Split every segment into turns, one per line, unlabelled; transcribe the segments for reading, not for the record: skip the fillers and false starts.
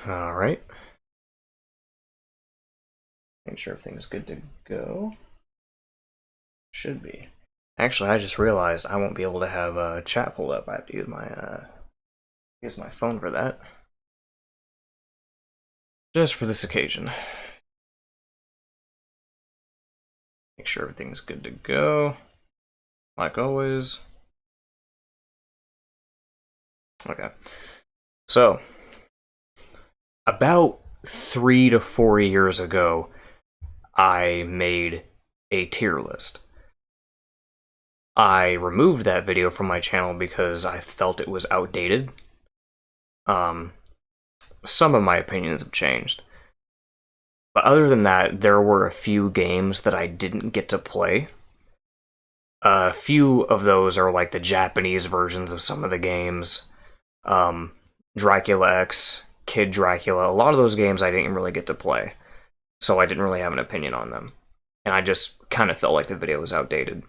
Alright. Make sure everything's good to go. Should be. Actually, I just realized I won't be able to have chat pulled up. I have to use my phone for that. Just for this occasion. Make sure everything's good to go. Like always. Okay. So, about 3 to 4 years ago, I made a tier list. I removed that video from my channel because I felt it was outdated. Some of my opinions have changed. But other than that, there were a few games that I didn't get to play. A few of those are like the Japanese versions of some of the games. Dracula X, Kid Dracula, a lot of those games I didn't really get to play. So I didn't really have an opinion on them. And I just kind of felt like the video was outdated.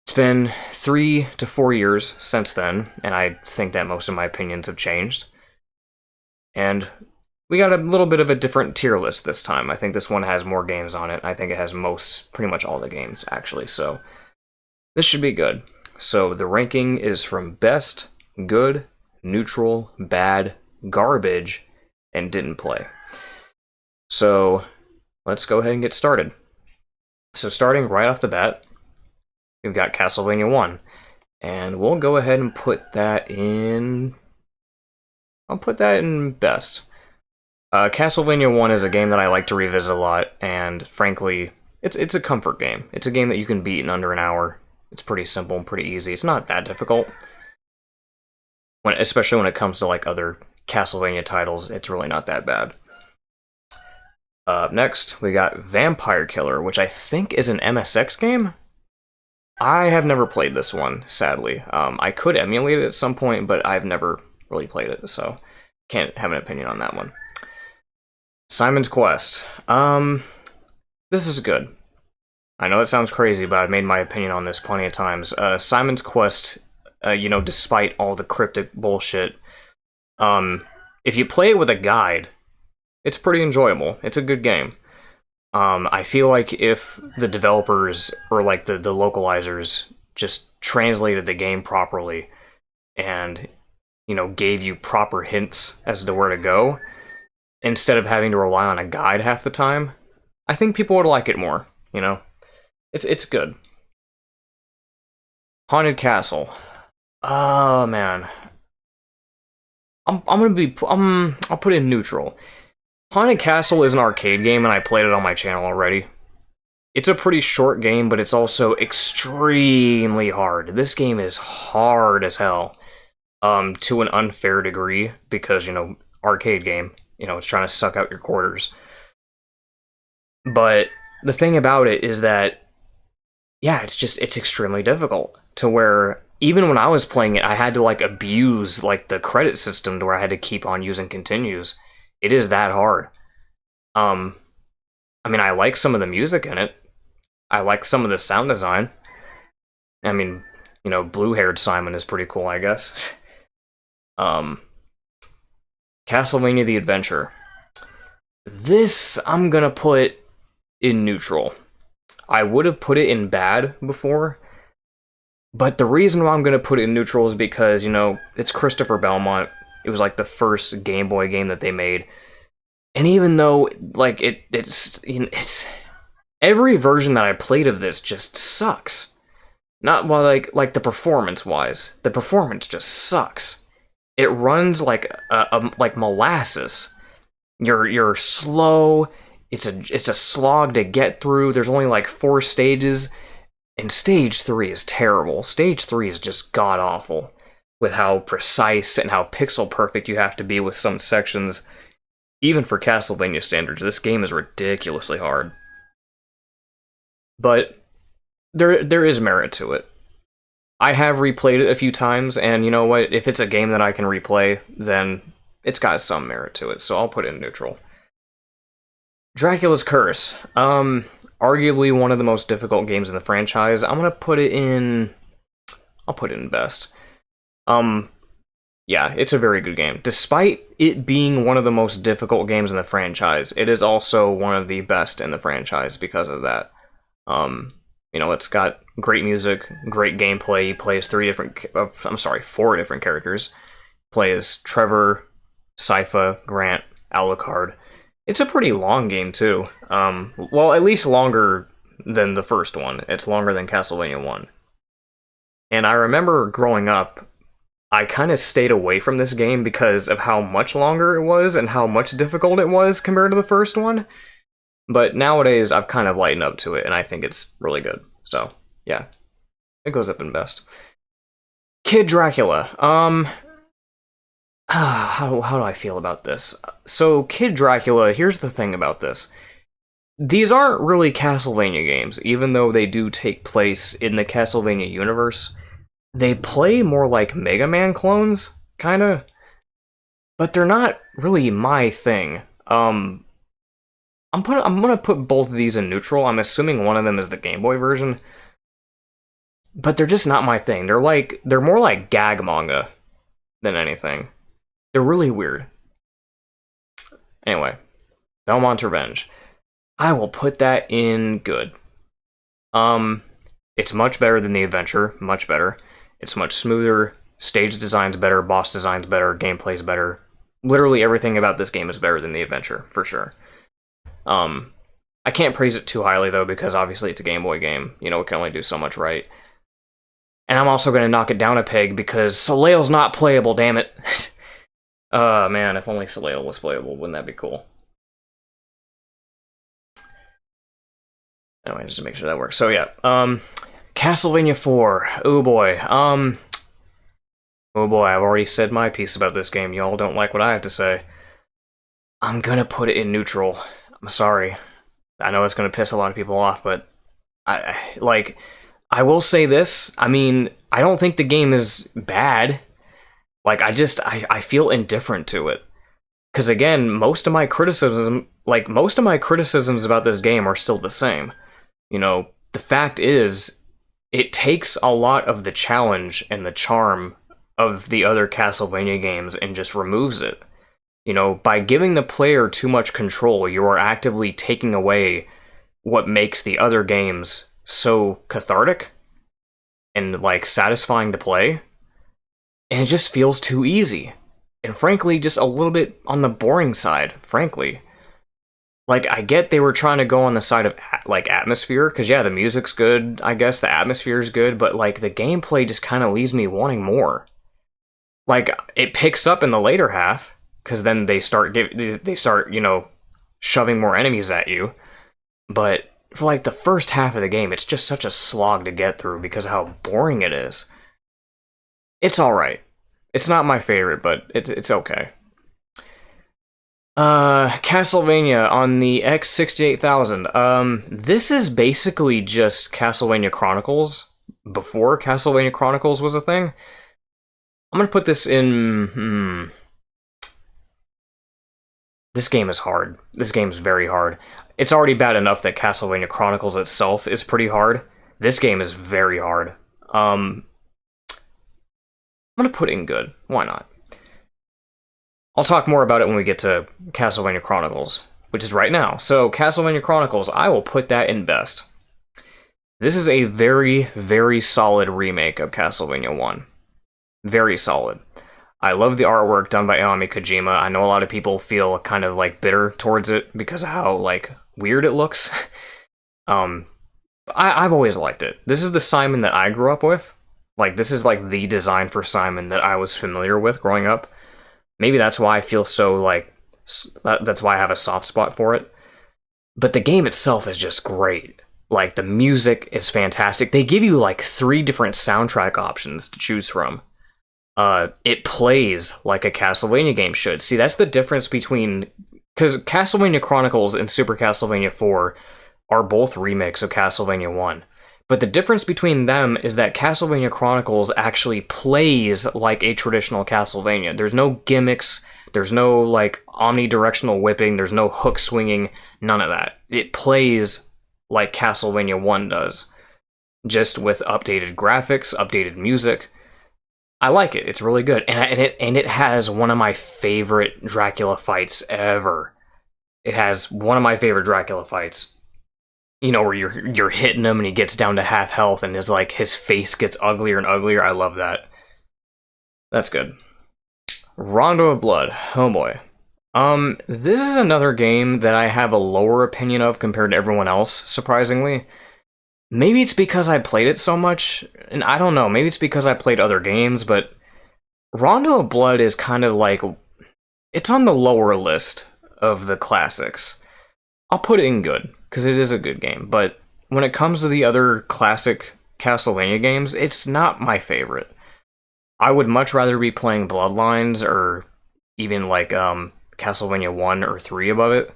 It's been 3 to 4 years since then, and I think that most of my opinions have changed. And we got a little bit of a different tier list this time. I think this one has more games on it. I think it has pretty much all the games, actually, so this should be good. So the ranking is from best, good, neutral, bad, garbage, and didn't play. So let's go ahead and get started. So starting right off the bat, we've got Castlevania 1. And we'll go ahead and put that in... I'll put that in best. Castlevania 1 is a game that I like to revisit a lot, and frankly, it's a comfort game. It's a game that you can beat in under an hour. It's pretty simple and pretty easy. It's not that difficult. Especially when it comes to like other Castlevania titles, it's really not that bad. Next, we got Vampire Killer, which I think is an MSX game? I have never played this one, sadly. I could emulate it at some point, but I've never really played it, so can't have an opinion on that one. Simon's Quest. This is good. I know it sounds crazy, but I've made my opinion on this plenty of times. Simon's Quest, despite all the cryptic bullshit, if you play it with a guide, it's pretty enjoyable. It's a good game. I feel like if the developers, or like the localizers, just translated the game properly, and, gave you proper hints as to where to go, instead of having to rely on a guide half the time, I think people would like it more, It's good. Haunted Castle. Oh, man. I'll put it in neutral. Haunted Castle is an arcade game, and I played it on my channel already. It's a pretty short game, but it's also extremely hard. This game is hard as hell, to an unfair degree, because, arcade game, it's trying to suck out your quarters. But the thing about it is that, yeah, it's extremely difficult, to where even when I was playing it, I had to, abuse, the credit system to where I had to keep on using continues. It is that hard. I like some of the music in it. I like some of the sound design. Blue-haired Simon is pretty cool, I guess. Castlevania The Adventure. This, I'm gonna put in neutral. I would have put it in bad before, but the reason why I'm gonna put it in neutral is because, it's Christopher Belmont. It was the first Game Boy game that they made, and even though it's every version that I played of this just sucks. Not like the performance wise. The performance just sucks. It runs like molasses. You're slow. It's a slog to get through. There's only 4 stages, and stage 3 is terrible. Stage 3 is just god awful, with how precise and how pixel perfect you have to be with some sections. Even for Castlevania standards, this game is ridiculously hard. But there is merit to it. I have replayed it a few times, and you know what? If it's a game that I can replay, then it's got some merit to it, so I'll put it in neutral. Dracula's Curse. Arguably one of the most difficult games in the franchise. I'll put it in best. Yeah, it's a very good game. Despite it being one of the most difficult games in the franchise, it is also one of the best in the franchise because of that. It's got great music, great gameplay. You play as four different characters. Play as Trevor, Sypha, Grant, Alucard. It's a pretty long game too. Well, at least longer than the first one. It's longer than Castlevania 1. And I remember growing up, I kind of stayed away from this game because of how much longer it was and how much difficult it was compared to the first one. But nowadays, I've kind of lightened up to it, and I think it's really good. So, yeah. It goes up in best. Kid Dracula. How do I feel about this? So, Kid Dracula, here's the thing about this. These aren't really Castlevania games, even though they do take place in the Castlevania universe. They play more like Mega Man clones, kinda. But they're not really my thing. I'm gonna put both of these in neutral. I'm assuming one of them is the Game Boy version. But they're just not my thing. They're more like gag manga than anything. They're really weird. Anyway, Belmont Revenge. I will put that in good. It's much better than the adventure, much better. It's much smoother, stage design's better, boss design's better, gameplay's better. Literally everything about this game is better than the adventure, for sure. I can't praise it too highly though, because obviously it's a Game Boy game. It can only do so much right. And I'm also going to knock it down a peg because Soleil's not playable, damn it. Man, if only Soleil was playable, wouldn't that be cool? Anyway, just to make sure that works. So yeah, Castlevania 4. Oh boy. Oh boy, I've already said my piece about this game. Y'all don't like what I have to say. I'm gonna put it in neutral. I'm sorry. I know it's gonna piss a lot of people off, but I will say this. I mean, I don't think the game is bad. I feel indifferent to it. Because again, most of my criticisms about this game are still the same. The fact is, it takes a lot of the challenge and the charm of the other Castlevania games and just removes it. By giving the player too much control, you are actively taking away what makes the other games so cathartic and, satisfying to play. And it just feels too easy. And frankly, just a little bit on the boring side, frankly. I get they were trying to go on the side of, atmosphere, because, yeah, the music's good, I guess, the atmosphere's good, but, the gameplay just kind of leaves me wanting more. It picks up in the later half, because then they start, shoving more enemies at you, but for, the first half of the game, it's just such a slog to get through because of how boring it is. It's alright. It's not my favorite, but it's okay. Castlevania on the X68000. This is basically just Castlevania Chronicles before Castlevania Chronicles was a thing. I'm gonna put this in... This game is hard. This game is very hard. It's already bad enough that Castlevania Chronicles itself is pretty hard. This game is very hard. I'm gonna put it in good. Why not? I'll talk more about it when we get to Castlevania Chronicles, which is right now. So, Castlevania Chronicles, I will put that in best. This is a very, very solid remake of Castlevania 1. Very solid. I love the artwork done by Naomi Kojima. I know a lot of people feel kind of, bitter towards it because of how, weird it looks. I've always liked it. This is the Simon that I grew up with. This is, the design for Simon that I was familiar with growing up. Maybe that's why I feel so, that's why I have a soft spot for it. But the game itself is just great. The music is fantastic. They give you, 3 different soundtrack options to choose from. It plays like a Castlevania game should. See, that's the difference between... Because Castlevania Chronicles and Super Castlevania 4 are both remakes of Castlevania 1. But the difference between them is that Castlevania Chronicles actually plays like a traditional Castlevania. There's no gimmicks, there's no, omnidirectional whipping, there's no hook swinging, none of that. It plays like Castlevania 1 does. Just with updated graphics, updated music. I like it. It's really good, and it has one of my favorite Dracula fights ever. It has one of my favorite Dracula fights. You know, where you're hitting him and he gets down to half health and his face gets uglier and uglier. I love that. That's good. Rondo of Blood. Oh boy. This is another game that I have a lower opinion of compared to everyone else, surprisingly. Maybe it's because I played it so much, and I don't know, maybe it's because I played other games, but Rondo of Blood is kind of like, it's on the lower list of the classics. I'll put it in good, because it is a good game, but when it comes to the other classic Castlevania games, it's not my favorite. I would much rather be playing Bloodlines, or even like Castlevania 1 or 3 above it.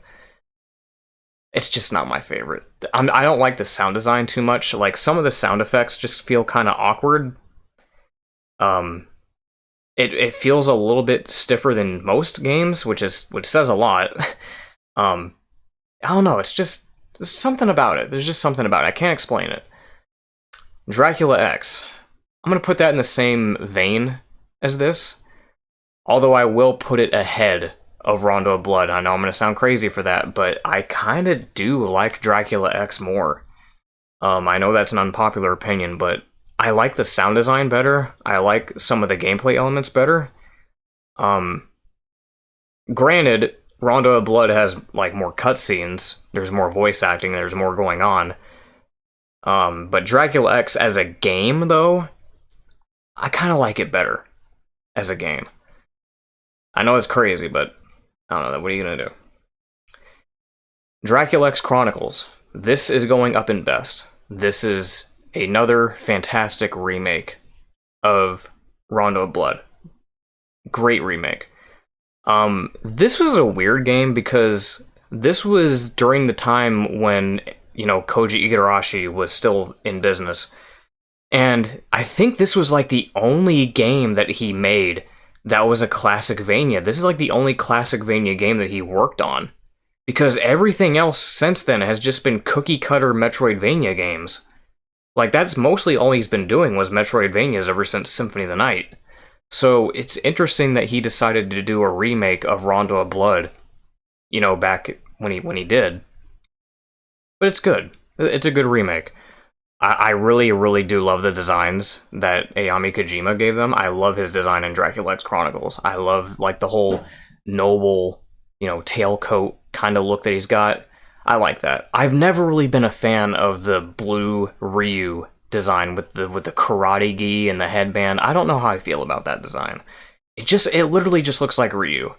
It's just not my favorite. I don't like the sound design too much. Like, some of the sound effects just feel kind of awkward. It feels a little bit stiffer than most games, which says a lot. I don't know. There's something about it. There's just something about it. I can't explain it. Dracula X. I'm gonna put that in the same vein as this, although I will put it ahead of Rondo of Blood. I know I'm going to sound crazy for that, but I kind of do like Dracula X more. I know that's an unpopular opinion, but I like the sound design better. I like some of the gameplay elements better. Granted, Rondo of Blood has like more cutscenes. There's more voice acting. There's more going on. But Dracula X as a game, though, I kind of like it better as a game. I know it's crazy, but I don't know. What are you going to do? Dracula X Chronicles. This is going up in best. This is another fantastic remake of Rondo of Blood. Great remake. This was a weird game because this was during the time when, Koji Igarashi was still in business. And I think this was like the only game that he made that was a Classicvania. This is like the only Classicvania game that he worked on. Because everything else since then has just been cookie-cutter Metroidvania games. Like, that's mostly all he's been doing was Metroidvanias ever since Symphony of the Night. So it's interesting that he decided to do a remake of Rondo of Blood, back when he did. But it's good. It's a good remake. I really, really do love the designs that Ayami Kojima gave them. I love his design in Dracula X Chronicles. I love, like, the whole noble, tailcoat kind of look that he's got. I like that. I've never really been a fan of the blue Ryu design with the karate gi and the headband. I don't know how I feel about that design. It literally just looks like Ryu.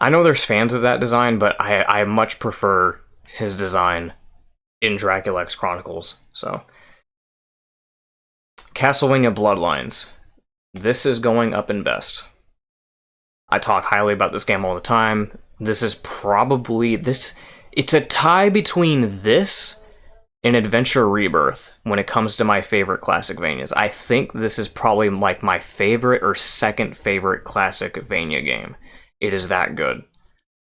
I know there's fans of that design, but I much prefer his design in Dracula X Chronicles. So, Castlevania Bloodlines. This is going up in best. I talk highly about this game all the time. This is probably it's a tie between this and Adventure Rebirth when it comes to my favorite Classicvanias. I think this is probably like my favorite or second favorite Classicvania game. It is that good.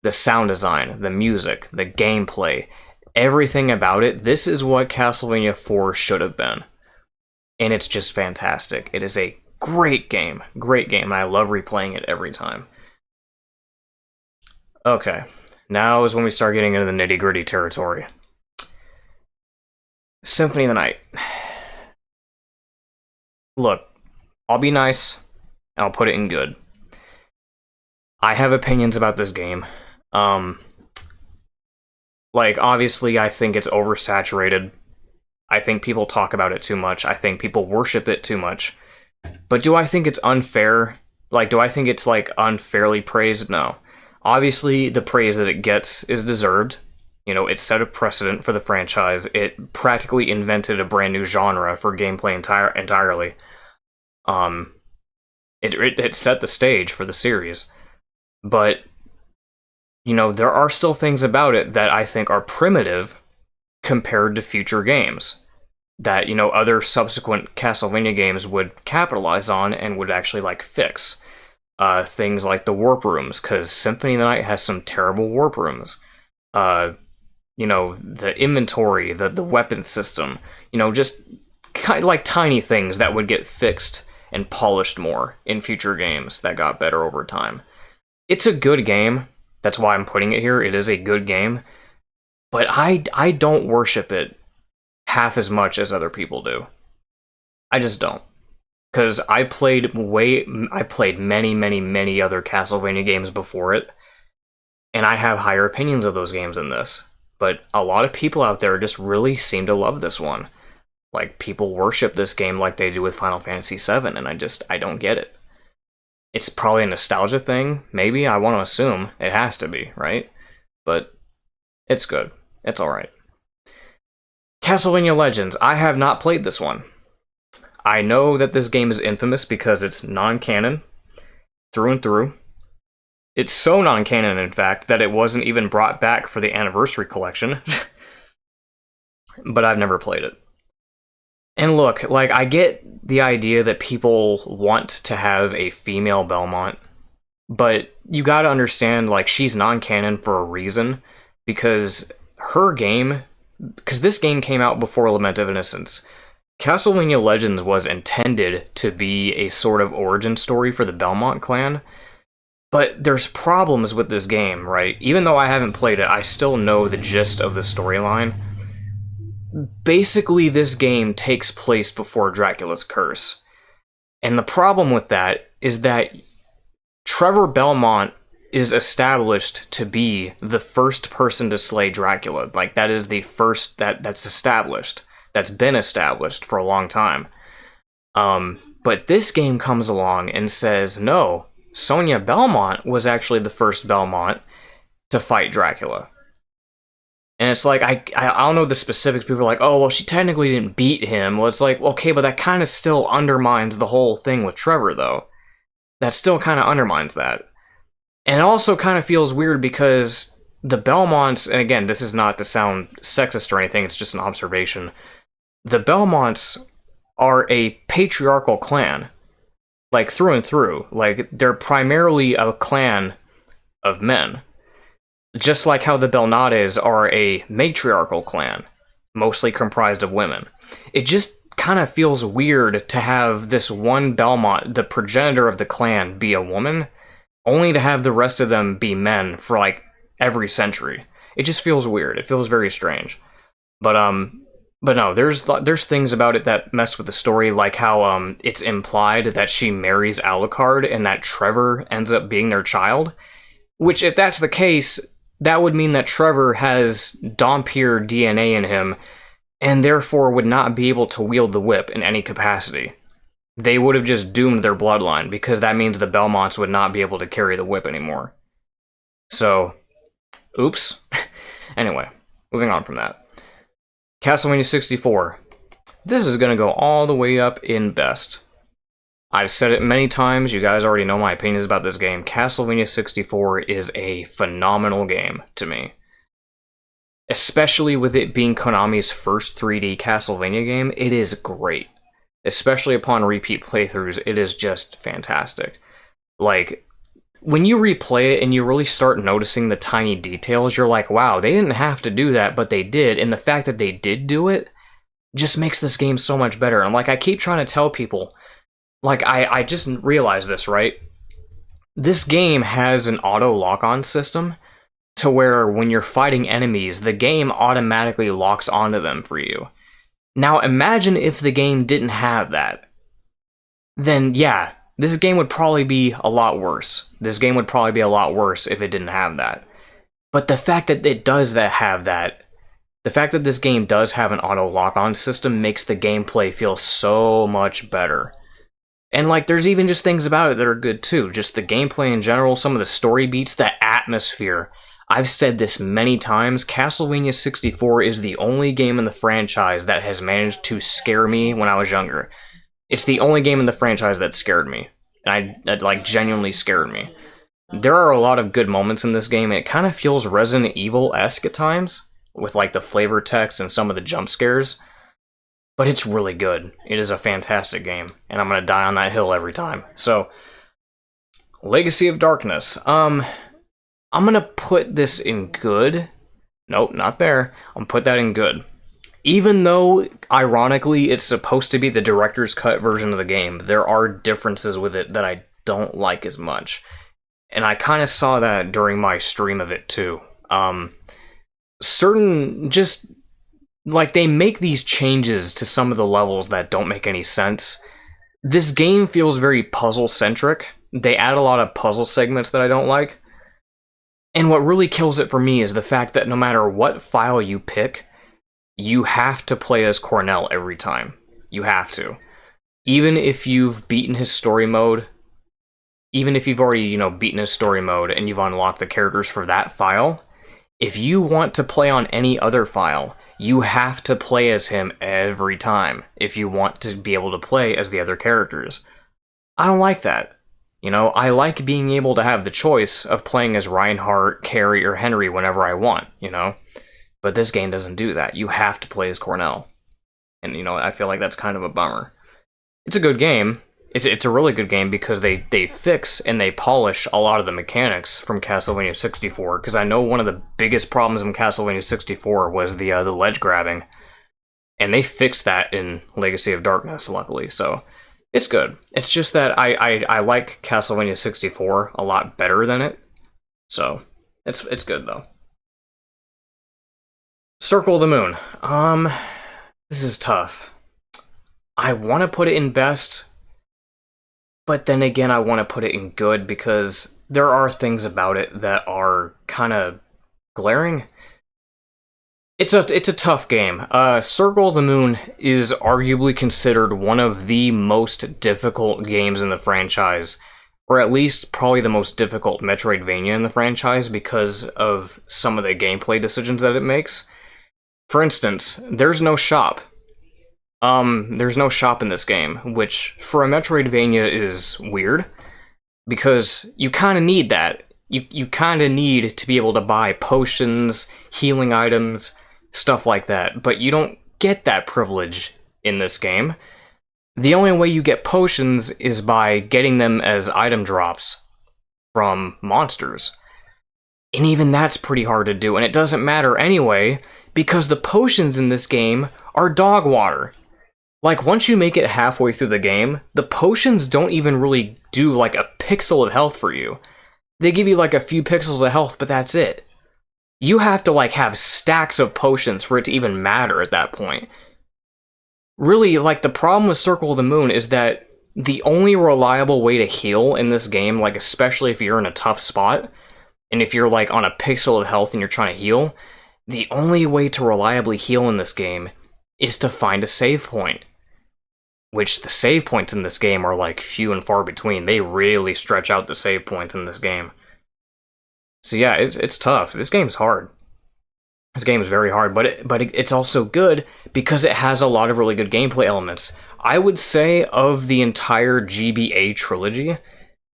The sound design, the music, the gameplay, everything about it. This is what Castlevania 4 should have been. And it's just fantastic. It is a great game, and I love replaying it every time. Okay, now is when we start getting into the nitty-gritty territory. Symphony of the Night. Look, I'll be nice, and I'll put it in good. I have opinions about this game. Obviously, I think it's oversaturated. I think people talk about it too much. I think people worship it too much. But do I think it's unfair? Do I think it's, unfairly praised? No. Obviously, the praise that it gets is deserved. It set a precedent for the franchise. It practically invented a brand new genre for gameplay entirely. It set the stage for the series. But, there are still things about it that I think are primitive compared to future games that, other subsequent Castlevania games would capitalize on and would actually, fix. Things like the warp rooms, because Symphony of the Night has some terrible warp rooms. The inventory, the weapon system, just kind of tiny things that would get fixed and polished more in future games that got better over time. It's a good game. That's why I'm putting it here. It is a good game. But I don't worship it half as much as other people do. I just don't. Because I played many, many, many other Castlevania games before it, and I have higher opinions of those games than this. But a lot of people out there just really seem to love this one. Like, people worship this game like they do with Final Fantasy VII, and I don't get it. It's probably a nostalgia thing, maybe, I want to assume. It has to be, right? But it's good. It's alright. Castlevania Legends. I have not played this one. I know that this game is infamous because it's non-canon, through and through. It's so non-canon, in fact, that it wasn't even brought back for the Anniversary Collection. But I've never played it. And look, like, I get the idea that people want to have a female Belmont, but you gotta understand, like, she's non-canon for a reason, because this game came out before Lament of Innocence. Castlevania Legends was intended to be a sort of origin story for the Belmont clan, but there's problems with this game, right? Even though I haven't played it, I still know the gist of the storyline. Basically, this game takes place before Dracula's curse. And the problem with that is that Trevor Belmont is established to be the first person to slay Dracula. Like, that is the first that's established. That's been established for a long time. But this game comes along and says, no, Sonia Belmont was actually the first Belmont to fight Dracula. And it's like, I don't know the specifics. People are like, oh, well, she technically didn't beat him. Well, it's like, okay, but that kind of still undermines the whole thing with Trevor, though. That still kind of undermines that. And it also kind of feels weird because the Belmonts, and again, this is not to sound sexist or anything, it's just an observation. The Belmonts are a patriarchal clan. Like, through and through. Like, they're primarily a clan of men. Just like how the Belnades are a matriarchal clan, mostly comprised of women. It just kind of feels weird to have this one Belmont, the progenitor of the clan, be a woman, only to have the rest of them be men for, like, every century. It just feels weird. It feels very strange. But no, there's things about it that mess with the story, like how it's implied that she marries Alucard and that Trevor ends up being their child. Which, if that's the case, that would mean that Trevor has Dhampir DNA in him, and therefore would not be able to wield the whip in any capacity. They would have just doomed their bloodline, because that means the Belmonts would not be able to carry the whip anymore. So, oops. Anyway, moving on from that. Castlevania 64. This is going to go all the way up in best. I've said it many times, you guys already know my opinions about this game. Castlevania 64 is a phenomenal game to me. Especially with it being Konami's first 3D Castlevania game, it is great. Especially upon repeat playthroughs, it is just fantastic. Like, when you replay it and you really start noticing the tiny details, you're like, wow, they didn't have to do that, but they did. And the fact that they did do it just makes this game so much better. And like I keep trying to tell people, like, I just realized this, right? This game has an auto lock-on system to where when you're fighting enemies, the game automatically locks onto them for you. Now, imagine if the game didn't have that. Then, yeah, this game would probably be a lot worse. This game would probably be a lot worse if it didn't have that. But the fact that it does have that, the fact that this game does have an auto lock-on system makes the gameplay feel so much better. And, like, there's even just things about it that are good, too. Just the gameplay in general, some of the story beats, the atmosphere. I've said this many times, Castlevania 64 is the only game in the franchise that has managed to scare me when I was younger. It's the only game in the franchise that scared me. And that, like, genuinely scared me. There are a lot of good moments in this game, and it kind of feels Resident Evil-esque at times, with, like, the flavor text and some of the jump scares. But it's really good. It is a fantastic game, and I'm going to die on that hill every time. So, Legacy of Darkness. I'm going to put this in good. Nope, not there. I'm going to put that in good. Even though, ironically, it's supposed to be the director's cut version of the game, there are differences with it that I don't like as much. And I kind of saw that during my stream of it, too. Certain, just, like, they make these changes to some of the levels that don't make any sense. This game feels very puzzle-centric. They add a lot of puzzle segments that I don't like. And what really kills it for me is the fact that no matter what file you pick, you have to play as Cornell every time. You have to. Even if you've beaten his story mode, even if you've already, beaten his story mode and you've unlocked the characters for that file, if you want to play on any other file, you have to play as him every time if you want to be able to play as the other characters. I don't like that. I like being able to have the choice of playing as Reinhardt, Carrie, or Henry whenever I want, But this game doesn't do that. You have to play as Cornell. And, I feel like that's kind of a bummer. It's a good game. It's a really good game because they fix and they polish a lot of the mechanics from Castlevania 64. Because I know one of the biggest problems in Castlevania 64 was the ledge grabbing. And they fixed that in Legacy of Darkness, luckily. So it's good. It's just that I like Castlevania 64 a lot better than it. So it's good, though. Circle of the Moon. This is tough. I want to put it in best, but then again, I want to put it in good because there are things about it that are kind of glaring. It's a tough game. Circle of the Moon is arguably considered one of the most difficult games in the franchise, or at least probably the most difficult Metroidvania in the franchise because of some of the gameplay decisions that it makes. For instance, there's no shop. There's no shop in this game, which for a Metroidvania is weird, because you kind of need that. You kind of need to be able to buy potions, healing items, stuff like that, but you don't get that privilege in this game. The only way you get potions is by getting them as item drops from monsters. And even that's pretty hard to do, and it doesn't matter anyway, because the potions in this game are dog water. Like, once you make it halfway through the game, the potions don't even really do, like, a pixel of health for you. They give you, like, a few pixels of health, but that's it. You have to, like, have stacks of potions for it to even matter at that point. Really, like, the problem with Circle of the Moon is that the only reliable way to heal in this game, like, especially if you're in a tough spot, and if you're, like, on a pixel of health and you're trying to heal, the only way to reliably heal in this game is to find a save point. Which the save points in this game are like few and far between. They really stretch out the save points in this game. So yeah, it's tough. This game's hard. This game is very hard, but it's also good because it has a lot of really good gameplay elements. I would say of the entire GBA trilogy,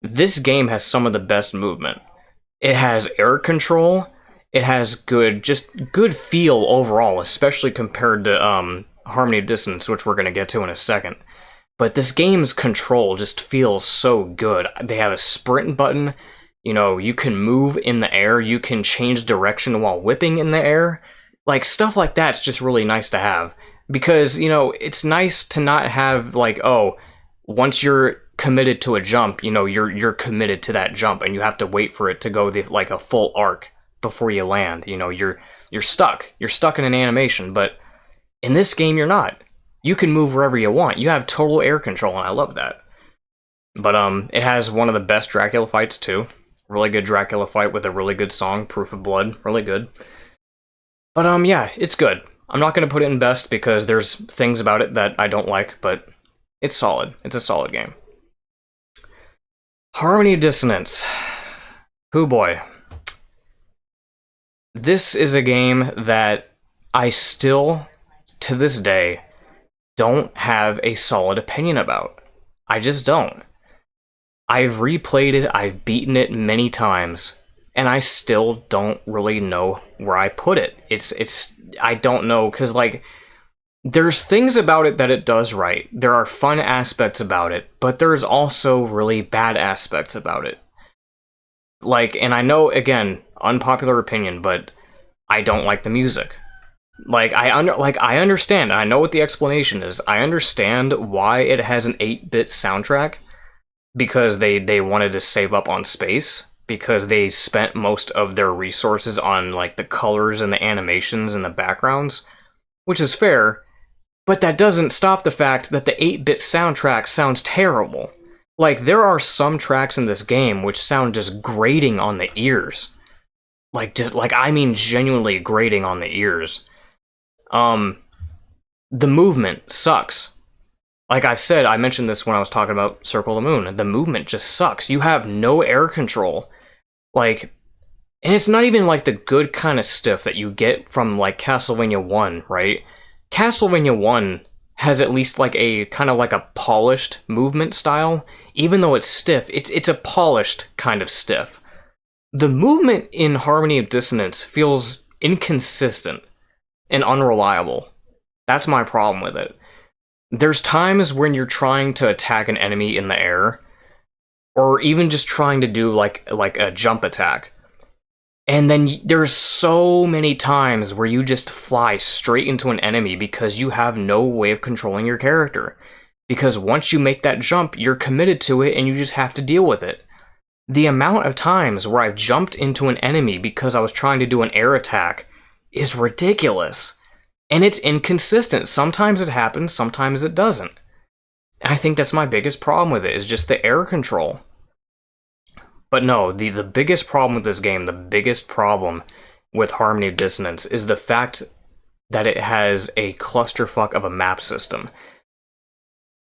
this game has some of the best movement. It has air control. It has good feel overall, especially compared to Harmony of Dissonance, which we're going to get to in a second. But this game's control just feels so good. They have a sprint button. You can move in the air. You can change direction while whipping in the air. Like, stuff like that's just really nice to have. Because, it's nice to not have, like, once you're committed to a jump, you're committed to that jump, and you have to wait for it to go like a full arc before you land. You're stuck. You're stuck in an animation, but in this game, you're not. You can move wherever you want. You have total air control, and I love that. But it has one of the best Dracula fights, too. Really good Dracula fight with a really good song, Proof of Blood. Really good. But yeah, it's good. I'm not going to put it in best because there's things about it that I don't like, but it's solid. It's a solid game. Harmony of Dissonance. Hoo boy. This is a game that I still, to this day, don't have a solid opinion about. I just don't. I've replayed it, I've beaten it many times, and I still don't really know where I put it. I don't know, because, like, there's things about it that it does right. There are fun aspects about it, but there's also really bad aspects about it. Like, and I know, again, unpopular opinion, but I don't like the music. Like I understand. I know what the explanation is. I understand why it has an 8-bit soundtrack because they wanted to save up on space because they spent most of their resources on like the colors and the animations and the backgrounds, which is fair, but that doesn't stop the fact that the 8-bit soundtrack sounds terrible. Like there are some tracks in this game which sound just grating on the ears. I mean genuinely grating on the ears. The movement sucks. Like I've said, I mentioned this when I was talking about Circle of the Moon. The movement just sucks. You have no air control. Like, and it's not even like the good kind of stiff that you get from like Castlevania 1, right? Castlevania 1 has at least like a kind of like a polished movement style. Even though it's stiff, it's a polished kind of stiff. The movement in Harmony of Dissonance feels inconsistent and unreliable. That's my problem with it. There's times when you're trying to attack an enemy in the air, or even just trying to do like a jump attack. And then there's so many times where you just fly straight into an enemy because you have no way of controlling your character. Because once you make that jump, you're committed to it and you just have to deal with it. The amount of times where I've jumped into an enemy because I was trying to do an air attack is ridiculous. And it's inconsistent. Sometimes it happens, sometimes it doesn't. And I think that's my biggest problem with it, is just the air control. But no, the biggest problem with this game, the biggest problem with Harmony of Dissonance is the fact that it has a clusterfuck of a map system.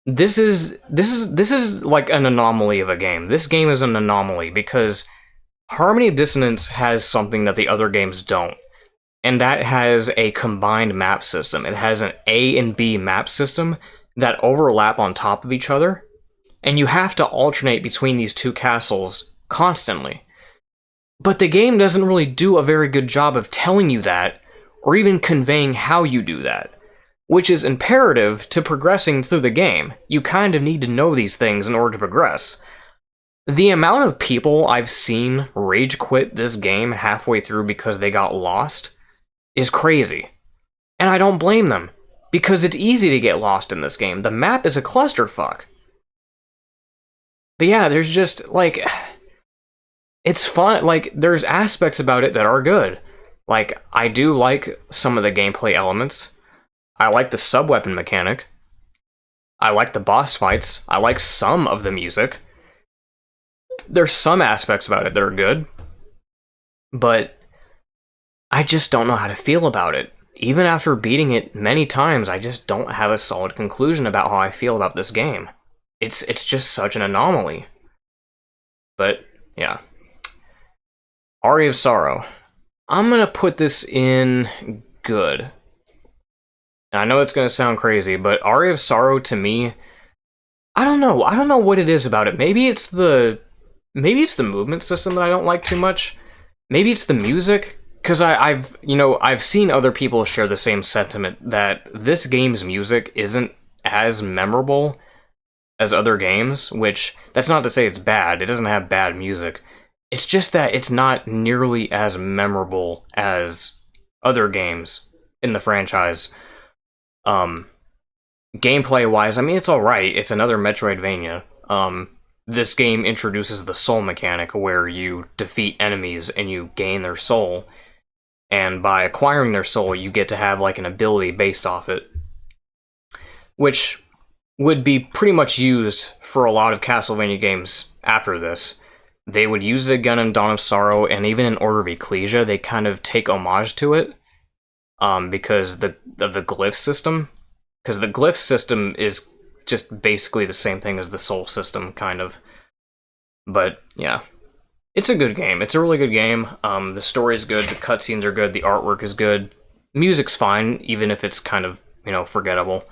This is like an anomaly of a game. This game is an anomaly because Harmony of Dissonance has something that the other games don't. And that has a combined map system. It has an A and B map system that overlap on top of each other, and you have to alternate between these two castles constantly. But the game doesn't really do a very good job of telling you that, or even conveying how you do that, which is imperative to progressing through the game. You kind of need to know these things in order to progress. The amount of people I've seen rage quit this game halfway through because they got lost is crazy. And I don't blame them, because it's easy to get lost in this game. The map is a clusterfuck. But yeah, there's just, like, it's fun. Like, there's aspects about it that are good. Like, I do like some of the gameplay elements. I like the sub-weapon mechanic. I like the boss fights. I like some of the music. There's some aspects about it that are good. But I just don't know how to feel about it. Even after beating it many times, I just don't have a solid conclusion about how I feel about this game. It's just such an anomaly. But, yeah. Aria of Sorrow. I'm gonna put this in good. And I know it's gonna sound crazy, but Aria of Sorrow to me, I don't know. I don't know what it is about it. Maybe it's the movement system that I don't like too much. Maybe it's the music. Because I've seen other people share the same sentiment that this game's music isn't as memorable as other games, which, that's not to say it's bad. It doesn't have bad music. It's just that it's not nearly as memorable as other games in the franchise. Gameplay-wise, I mean, it's alright. It's another Metroidvania. This game introduces the soul mechanic, where you defeat enemies and you gain their soul. And by acquiring their soul, you get to have like an ability based off it, which would be pretty much used for a lot of Castlevania games after this. They would use it again in Dawn of Sorrow, and even in Order of Ecclesia, they kind of take homage to it because of the glyph system. Because the glyph system is just basically the same thing as the soul system, kind of. But, yeah. It's a good game. It's a really good game. The story's good, the cutscenes are good, the artwork is good. Music's fine, even if it's kind of, forgettable.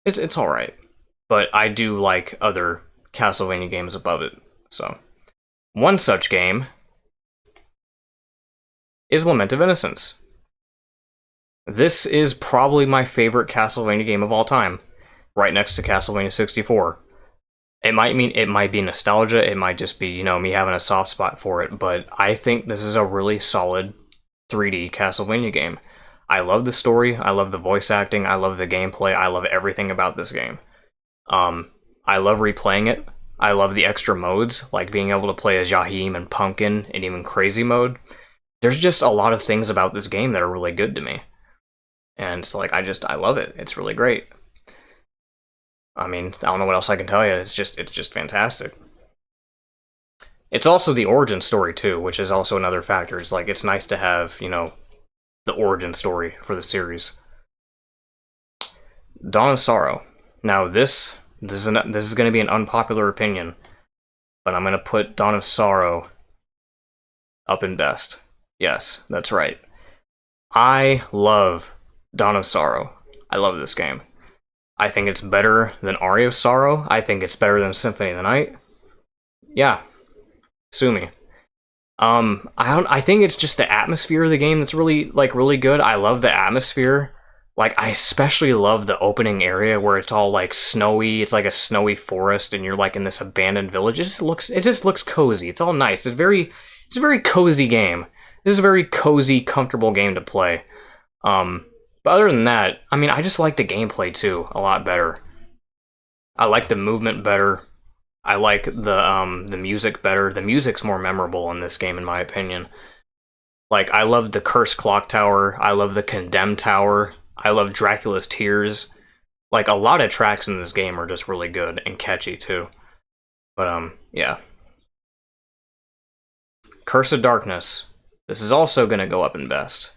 It's alright. But I do like other Castlevania games above it, so. One such game is Lament of Innocence. This is probably my favorite Castlevania game of all time, right next to Castlevania 64. It might be nostalgia, it might just be, me having a soft spot for it, but I think this is a really solid 3D Castlevania game. I love the story, I love the voice acting, I love the gameplay, I love everything about this game. I love replaying it. I love the extra modes, like being able to play as Yahim and Pumpkin and even Crazy Mode. There's just a lot of things about this game that are really good to me. And it's like, I love it. It's really great. I mean, I don't know what else I can tell you. It's just fantastic. It's also the origin story too, which is also another factor. It's like, it's nice to have, you know, the origin story for the series. Dawn of Sorrow. Now this is going to be an unpopular opinion, but I'm going to put Dawn of Sorrow up in best. Yes, that's right. I love Dawn of Sorrow. I love this game. I think it's better than Aria of Sorrow. I think it's better than Symphony of the Night. Yeah, sue me. I think it's just the atmosphere of the game that's really good. I love the atmosphere. Like, I especially love the opening area where it's all like snowy. It's like a snowy forest, and you're like in this abandoned village. It just looks cozy. It's all nice. It's a very cozy game. This is a very cozy, comfortable game to play. But other than that, I mean, I just like the gameplay too a lot better. I like the movement better. I like the music better. The music's more memorable in this game, in my opinion. Like, I love the Cursed Clock Tower. I love the Condemned Tower. I love Dracula's Tears. Like, a lot of tracks in this game are just really good and catchy too. But yeah. Curse of Darkness. This is also gonna go up in best,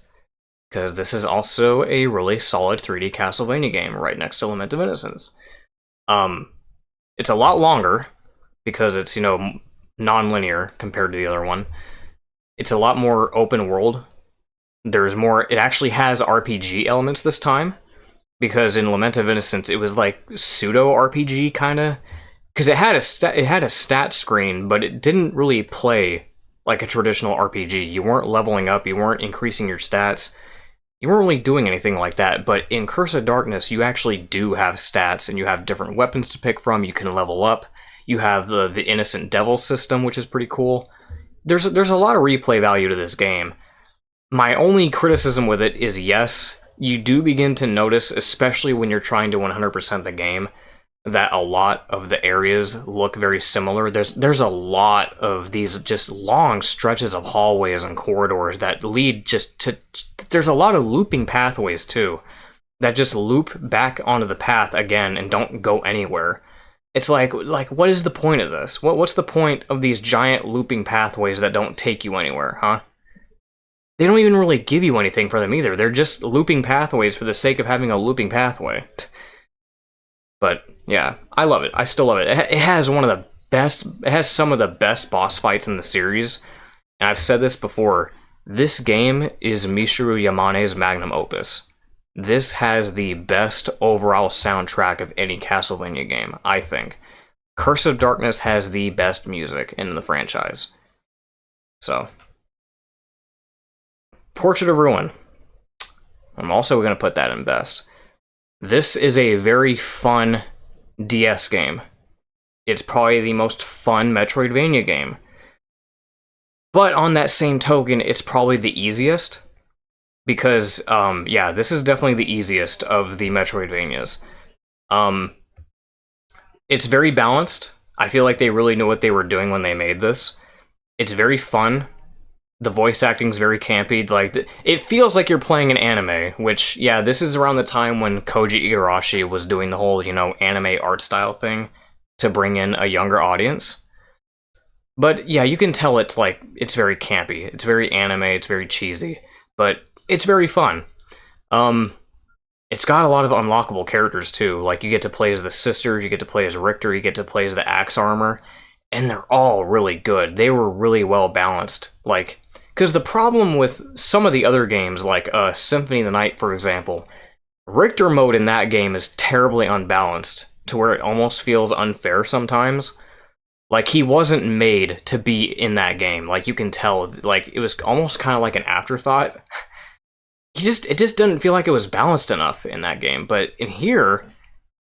because this is also a really solid 3D Castlevania game right next to Lament of Innocence. It's a lot longer because it's, you know, non-linear compared to the other one. It's a lot more open world. There's more. It actually has RPG elements this time, because in Lament of Innocence it was like pseudo RPG kind of, because it had a stat screen, but it didn't really play like a traditional RPG. You weren't leveling up. You weren't increasing your stats. You weren't really doing anything like that. But in Curse of Darkness, you actually do have stats, and you have different weapons to pick from. You can level up. You have the Innocent Devil system, which is pretty cool. There's a lot of replay value to this game. My only criticism with it is, yes, you do begin to notice, especially when you're trying to 100% the game, that a lot of the areas look very similar. There's a lot of these just long stretches of hallways and corridors that lead just to... There's a lot of looping pathways, too, that just loop back onto the path again and don't go anywhere. It's like what is the point of this? What's the point of these giant looping pathways that don't take you anywhere, huh? They don't even really give you anything for them either. They're just looping pathways for the sake of having a looping pathway. But yeah, I love it. I still love it. It has one of the best. It has some of the best boss fights in the series. And I've said this before. This game is Michiru Yamane's magnum opus. This has the best overall soundtrack of any Castlevania game, I think. Curse of Darkness has the best music in the franchise. So, Portrait of Ruin. I'm also going to put that in best. This is a very fun DS game. It's probably the most fun Metroidvania game. But on that same token, it's probably the easiest. Because, yeah, this is definitely the easiest of the Metroidvanias. It's very balanced. I feel like they really knew what they were doing when they made this. It's very fun. The voice acting's very campy. Like, it feels like you're playing an anime, which, yeah, this is around the time when Koji Igarashi was doing the whole, you know, anime art style thing to bring in a younger audience. But, yeah, you can tell it's very campy. It's very anime, it's very cheesy. But it's very fun. It's got a lot of unlockable characters, too. Like, you get to play as the sisters, you get to play as Richter, you get to play as the Axe Armor, and they're all really good. They were really well balanced. Like, because the problem with some of the other games, like Symphony of the Night, for example, Richter mode in that game is terribly unbalanced, to where it almost feels unfair sometimes. Like, he wasn't made to be in that game. Like, you can tell, like, it was almost kind of like an afterthought. It just didn't feel like it was balanced enough in that game. But in here,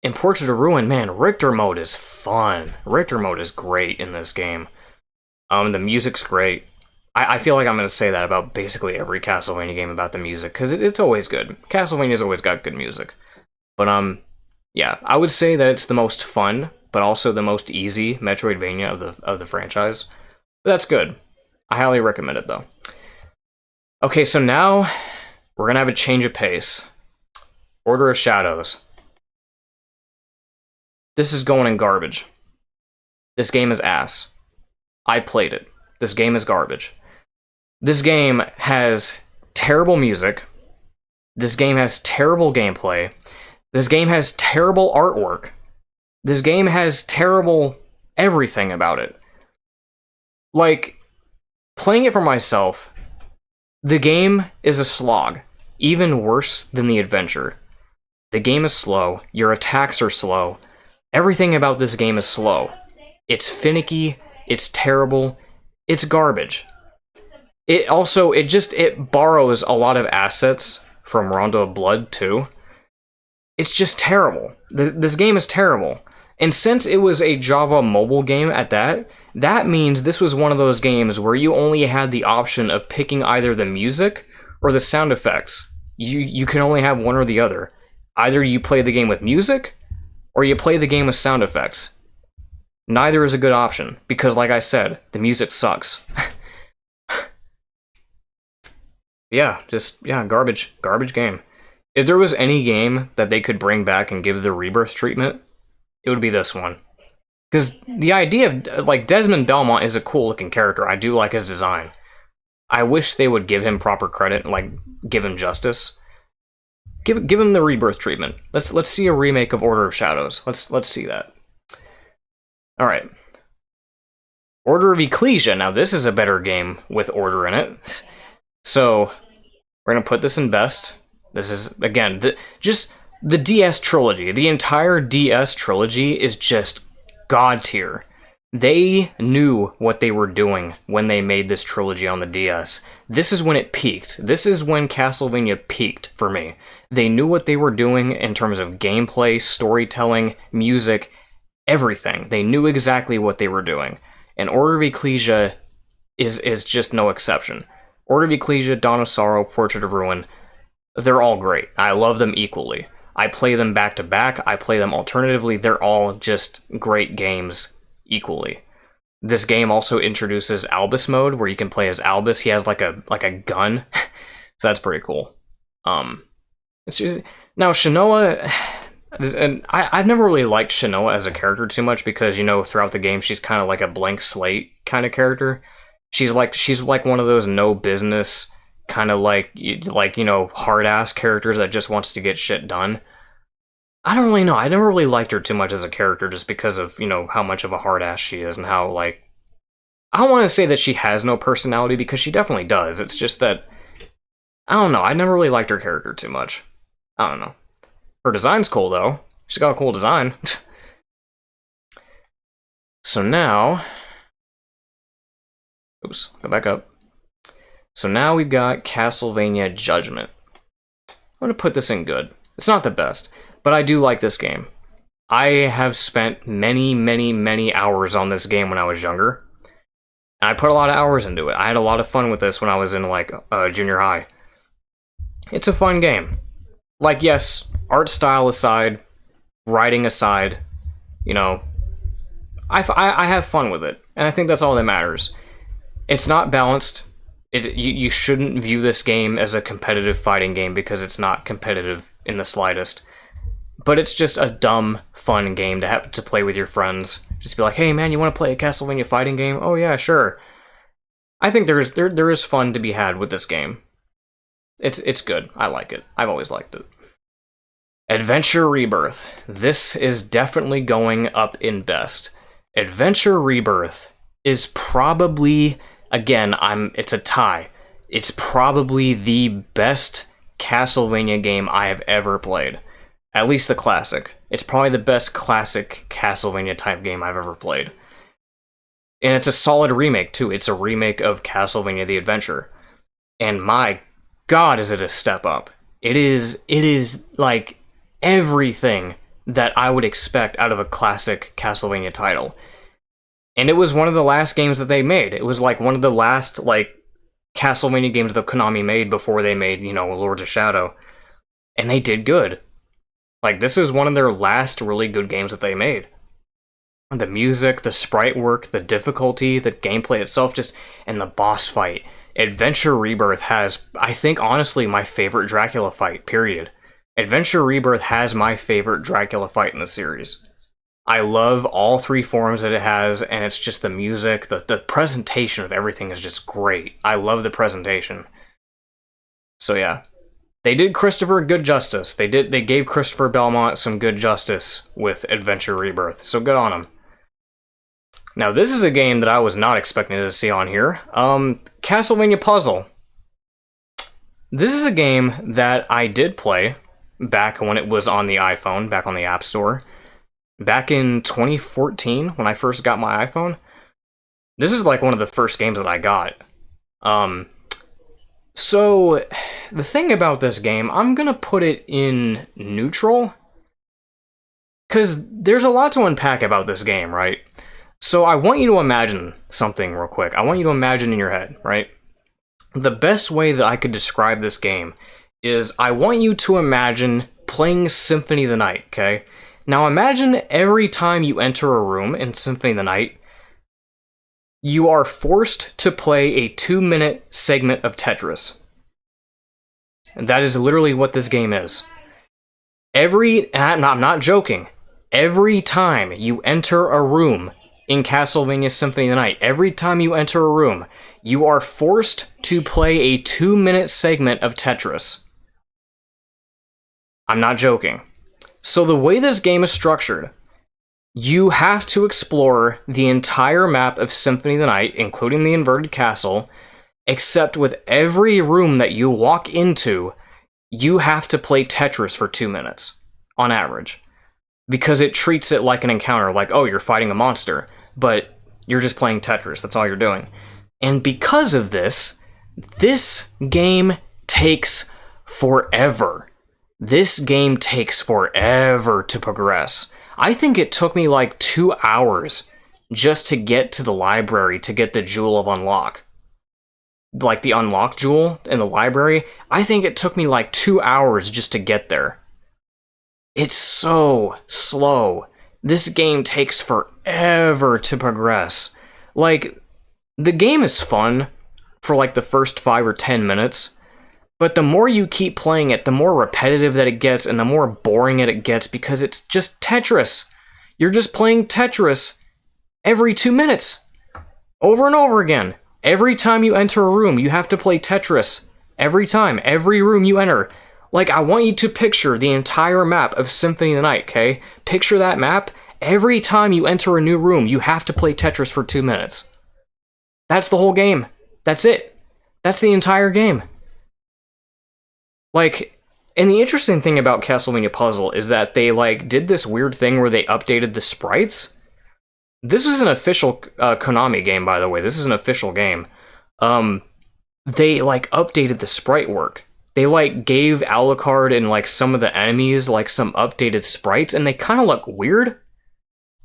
in Portrait of Ruin, man, Richter mode is fun. Richter mode is great in this game. The music's great. I feel like I'm going to say that about basically every Castlevania game about the music, because it's always good. Castlevania's always got good music. But, yeah, I would say that it's the most fun, but also the most easy Metroidvania of the franchise. But that's good. I highly recommend it, though. Okay, so now we're going to have a change of pace. Order of Shadows. This is going in garbage. This game is ass. I played it. This game is garbage. This game has terrible music. This game has terrible gameplay. This game has terrible artwork. This game has terrible everything about it. Like, playing it for myself, the game is a slog. Even worse than the adventure. The game is slow. Your attacks are slow. Everything about this game is slow. It's finicky. It's terrible. It's garbage. It borrows a lot of assets from Rondo of Blood, too. It's just terrible. This game is terrible. And since it was a Java mobile game at that means this was one of those games where you only had the option of picking either the music or the sound effects. You can only have one or the other. Either you play the game with music, or you play the game with sound effects. Neither is a good option, because like I said, the music sucks. Garbage game. If there was any game that they could bring back and give the Rebirth treatment, it would be this one. Because the idea of, like, Desmond Belmont is a cool looking character. I do like his design. I wish they would give him proper credit and, like, give him justice. Give him the Rebirth treatment. Let's see a remake of Order of Shadows. Let's see that. All right. Order of Ecclesia. Now this is a better game with order in it. So we're gonna put this in best. This is again just the DS trilogy. The entire DS trilogy is just god tier. They knew what they were doing when they made this trilogy on the DS. This is when it peaked. This is when Castlevania peaked for me. They knew what they were doing in terms of gameplay, storytelling, music, everything. They knew exactly what they were doing. And Order of Ecclesia is just no exception. Order of Ecclesia, Dawn of Sorrow, Portrait of Ruin, they're all great. I love them equally. I play them back to back. I play them alternatively. They're all just great games equally. This game also introduces Albus mode, where you can play as Albus. He has like a gun, so that's pretty cool. It's just, now Shinoa, and I've never really liked Shinoa as a character too much because, you know, throughout the game she's kind of like a blank slate kind of character. She's like one of those no business kind of like you know, hard ass characters that just wants to get shit done. I don't really know. I never really liked her too much as a character just because of, you know, how much of a hard ass she is and how, like, I don't want to say that she has no personality because she definitely does. It's just that, I don't know. I never really liked her character too much. I don't know. Her design's cool though. She's got a cool design. So now, oops, go back up. So now we've got Castlevania Judgment. I'm gonna put this in good. It's not the best, but I do like this game. I have spent many hours on this game when I was younger. And I put a lot of hours into it. I had a lot of fun with this when I was in, like, junior high. It's a fun game. Like, yes, art style aside, writing aside, you know, I have fun with it. And I think that's all that matters. It's not balanced. You shouldn't view this game as a competitive fighting game because it's not competitive in the slightest. But it's just a dumb, fun game to have to play with your friends. Just be like, hey man, you want to play a Castlevania fighting game? Oh yeah, sure. I think there is fun to be had with this game. It's good. I like it. I've always liked it. Adventure Rebirth. This is definitely going up in best. Adventure Rebirth is probably, again, it's a tie. It's probably the best Castlevania game I have ever played. At least the classic. It's probably the best classic Castlevania type game I've ever played. And it's a solid remake too. It's a remake of Castlevania The Adventure. And my god, is it a step up. It is like everything that I would expect out of a classic Castlevania title. And it was one of the last games that they made. It was like one of the last, like, Castlevania games that Konami made before they made, you know, Lords of Shadow. And they did good. Like, this is one of their last really good games that they made. The music, the sprite work, the difficulty, the gameplay itself, and the boss fight. Adventure Rebirth has, I think, honestly, my favorite Dracula fight, period. Adventure Rebirth has my favorite Dracula fight in the series. I love all 3 forms that it has, and it's just the music, the presentation of everything is just great. I love the presentation. So yeah. They did Christopher good justice. They gave Christopher Belmont some good justice with Adventure Rebirth, so good on them. Now, this is a game that I was not expecting to see on here. Castlevania Puzzle. This is a game that I did play back when it was on the iPhone, back on the App Store. Back in 2014, when I first got my iPhone. This is like one of the first games that I got. So, the thing about this game, I'm gonna put it in neutral. Because there's a lot to unpack about this game, right? So I want you to imagine something real quick. I want you to imagine in your head, right? The best way that I could describe this game is I want you to imagine playing Symphony of the Night, okay? Now imagine every time you enter a room in Symphony of the Night, you are forced to play a 2-minute segment of Tetris. And that is literally what this game is. And I'm not joking, every time you enter a room in Castlevania Symphony of the Night, every time you enter a room, you are forced to play a 2-minute segment of Tetris. I'm not joking. So the way this game is structured, you have to explore the entire map of Symphony of the Night, including the inverted castle, except with every room that you walk into, you have to play Tetris for 2 minutes, on average. Because it treats it like an encounter, like, oh, you're fighting a monster, but you're just playing Tetris, that's all you're doing. And because of this game takes forever. This game takes forever to progress. I think it took me like 2 hours just to get to the library to get the Jewel of Unlock. Like the Unlock Jewel in the library, I think it took me like 2 hours just to get there. It's so slow. This game takes forever to progress. Like, the game is fun for like the first 5 or 10 minutes, but the more you keep playing it, the more repetitive that it gets and the more boring it gets because it's just Tetris. You're just playing Tetris every 2 minutes. Over and over again. Every time you enter a room, you have to play Tetris. Every time. Every room you enter. Like, I want you to picture the entire map of Symphony of the Night, okay? Picture that map. Every time you enter a new room, you have to play Tetris for 2 minutes. That's the whole game. That's it. That's the entire game. Like, and the interesting thing about Castlevania Puzzle is that they, like, did this weird thing where they updated the sprites. This is an official Konami game, by the way. This is an official game. They, like, updated the sprite work. They, like, gave Alucard and, like, some of the enemies, like, some updated sprites, and they kind of look weird.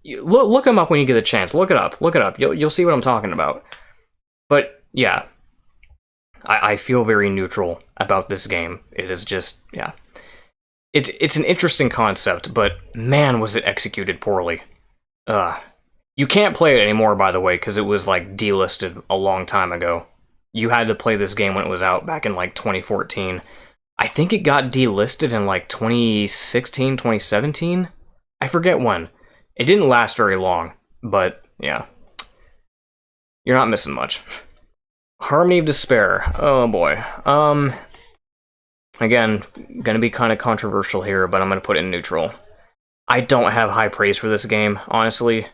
Look them up when you get a chance. Look it up. Look it up. You'll see what I'm talking about. But, yeah. I feel very neutral about this game. It is just, yeah. It's an interesting concept, but man, was it executed poorly. You can't play it anymore, by the way, because it was, like, delisted a long time ago. You had to play this game when it was out back in, like, 2014. I think it got delisted in, like, 2016, 2017? I forget when. It didn't last very long, but, yeah. You're not missing much. Harmony of Despair. Oh, boy. Again, gonna be kind of controversial here, but I'm gonna put it in neutral. I don't have high praise for this game, honestly.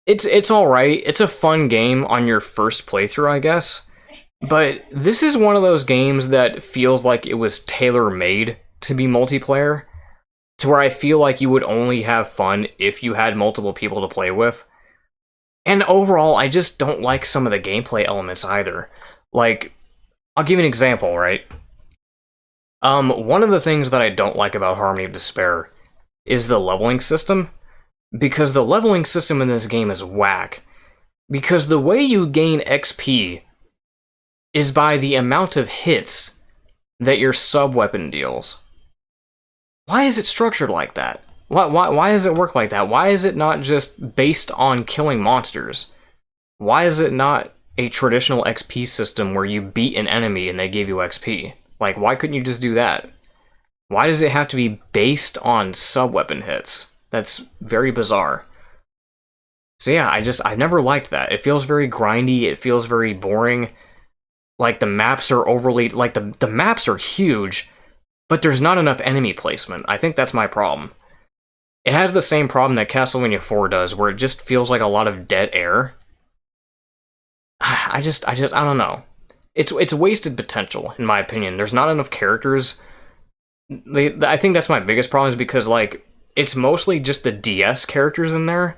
It's alright. It's a fun game on your first playthrough, I guess. But this is one of those games that feels like it was tailor-made to be multiplayer, to where I feel like you would only have fun if you had multiple people to play with. And overall, I just don't like some of the gameplay elements either. Like, I'll give you an example, right? One of the things that I don't like about Harmony of Despair is the leveling system, because the leveling system in this game is whack. Because the way you gain XP is by the amount of hits that your sub-weapon deals. Why is it structured like that? Why does it work like that? Why is it not just based on killing monsters? Why is it not a traditional XP system where you beat an enemy and they give you XP? Like, why couldn't you just do that? Why does it have to be based on sub-weapon hits? That's very bizarre. So yeah, I've never liked that. It feels very grindy, it feels very boring. Like, the maps are overly... Like, the maps are huge, but there's not enough enemy placement. I think that's my problem. It has the same problem that Castlevania 4 does, where it just feels like a lot of dead air. I don't know. It's wasted potential, in my opinion. There's not enough characters. I think that's my biggest problem, is because, like, it's mostly just the DS characters in there.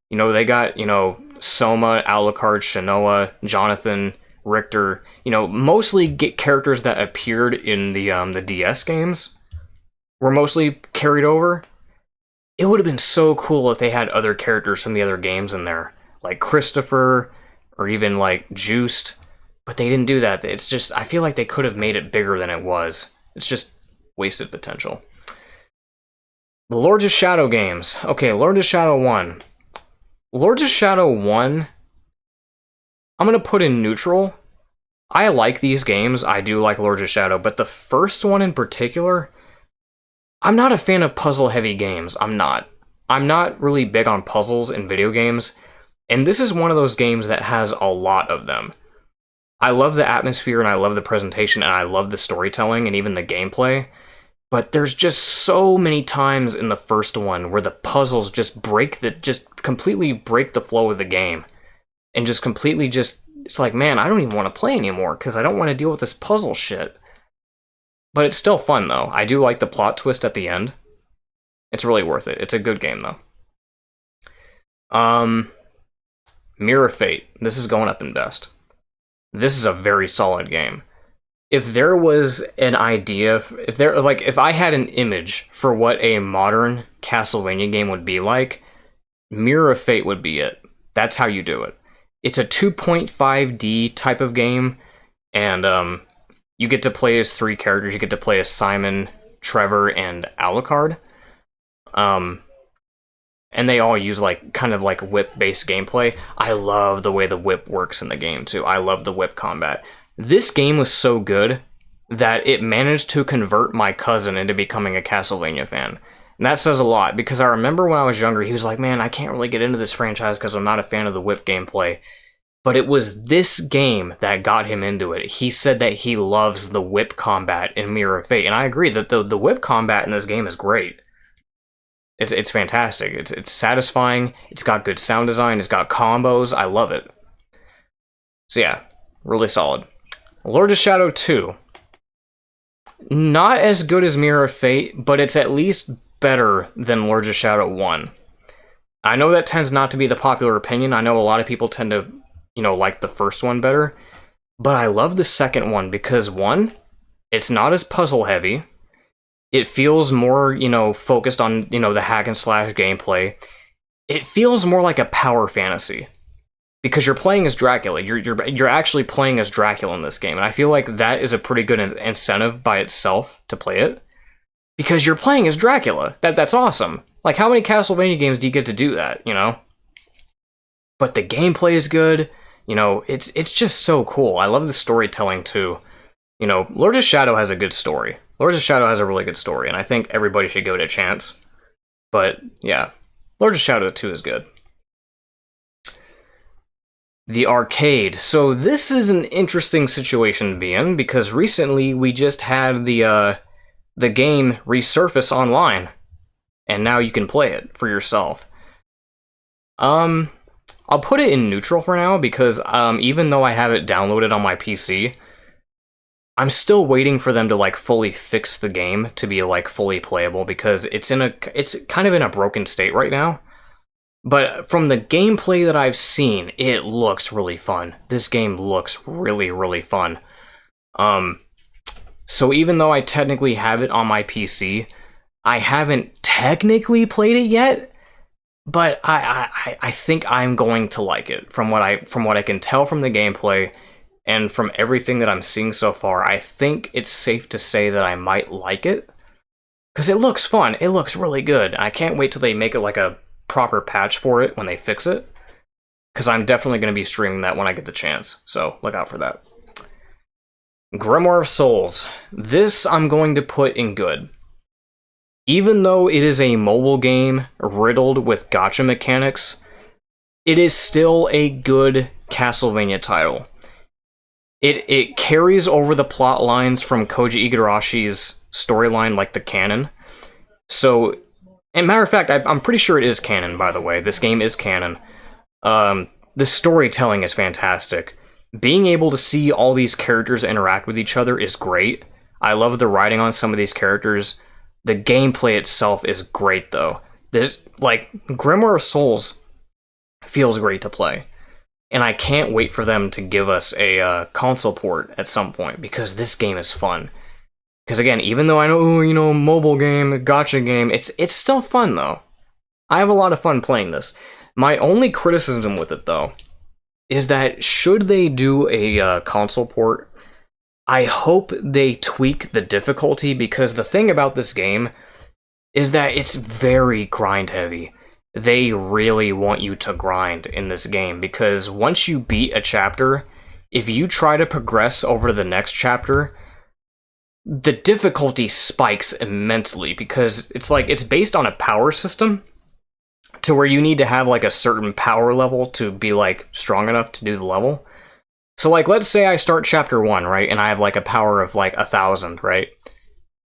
You know, they got, you know, Soma, Alucard, Shanoa, Jonathan, Richter. You know, mostly get characters that appeared in the DS games were mostly carried over. It would have been so cool if they had other characters from the other games in there, like Christopher, or even like Juiced, but they didn't do that. It's just, I feel like they could have made it bigger than it was. It's just wasted potential. The Lords of Shadow games. Okay, Lords of Shadow 1. Lords of Shadow 1, I'm going to put in neutral. I like these games. I do like Lords of Shadow, but the first one in particular, I'm not a fan of puzzle-heavy games. I'm not really big on puzzles in video games, and this is one of those games that has a lot of them. I love the atmosphere, and I love the presentation, and I love the storytelling, and even the gameplay, but there's just so many times in the first one where the puzzles just completely break the flow of the game, and just completely it's like, man, I don't even want to play anymore, because I don't want to deal with this puzzle shit. But it's still fun, though. I do like the plot twist at the end. It's really worth it. It's a good game, though. Mirror Fate. This is going up in best. This is a very solid game. If there was an idea, if I had an image for what a modern Castlevania game would be like, Mirror of Fate would be it. That's how you do it. It's a 2.5D type of game, and you get to play as 3 characters. You get to play as Simon, Trevor, and Alucard. And they all use kind of whip-based gameplay. I love the way the whip works in the game, too. I love the whip combat. This game was so good that it managed to convert my cousin into becoming a Castlevania fan. And that says a lot, because I remember when I was younger, he was like, man, I can't really get into this franchise because I'm not a fan of the whip gameplay. But it was this game that got him into it. He said that he loves the whip combat in Mirror of Fate, and I agree that the whip combat in this game is great. It's fantastic. It's satisfying. It's got good sound design. It's got combos. I love it. So yeah, really solid. Lord of Shadow 2. Not as good as Mirror of Fate, but it's at least better than Lords of Shadow 1. I know that tends not to be the popular opinion. I know a lot of people tend to, like the first one better. But I love the second one because, one, it's not as puzzle heavy. It feels more, focused on, the hack and slash gameplay. It feels more like a power fantasy. Because you're playing as Dracula. You're actually playing as Dracula in this game. And I feel like that is a pretty good incentive by itself to play it. Because you're playing as Dracula. That's awesome. Like, how many Castlevania games do you get to do that, But the gameplay is good. It's just so cool. I love the storytelling, too. Lord of Shadow has a good story. Lords of Shadow has a really good story, and I think everybody should give it a chance. But, yeah. Lords of Shadow 2 is good. The arcade. So this is an interesting situation to be in, because recently we just had the game resurface online, and now you can play it for yourself. I'll put it in neutral for now, because even though I have it downloaded on my PC, I'm still waiting for them to fully fix the game to be fully playable, because it's kind of in a broken state right now. But from the gameplay that I've seen, it looks really fun. This game looks really, really fun. So even though I technically have it on my PC, I haven't technically played it yet, but I think I'm going to like it. From what I can tell from the gameplay, and from everything that I'm seeing so far, I think it's safe to say that I might like it. Because it looks fun. It looks really good. I can't wait till they make it like a proper patch for it when they fix it. Because I'm definitely going to be streaming that when I get the chance. So look out for that. Grimoire of Souls. This I'm going to put in good. Even though it is a mobile game riddled with gacha mechanics, it is still a good Castlevania title. It carries over the plot lines from Koji Igarashi's storyline, like the canon. So, and matter of fact, I'm pretty sure it is canon, by the way. This game is canon. The storytelling is fantastic. Being able to see all these characters interact with each other is great. I love the writing on some of these characters. The gameplay itself is great, though. This, like, Grimoire of Souls feels great to play. And I can't wait for them to give us a console port at some point, because this game is fun. Because again, even though I know, you know, mobile game, gacha game, it's still fun, though. I have a lot of fun playing this. My only criticism with it, though, is that should they do a console port, I hope they tweak the difficulty, because the thing about this game is that it's very grind heavy. They really want you to grind in this game, because once you beat a chapter, if you try to progress over to the next chapter, the difficulty spikes immensely, because it's like it's based on a power system to where you need to have like a certain power level to be like strong enough to do the level. So like, let's say I start chapter 1, right, and I have like a power of like 1,000, right?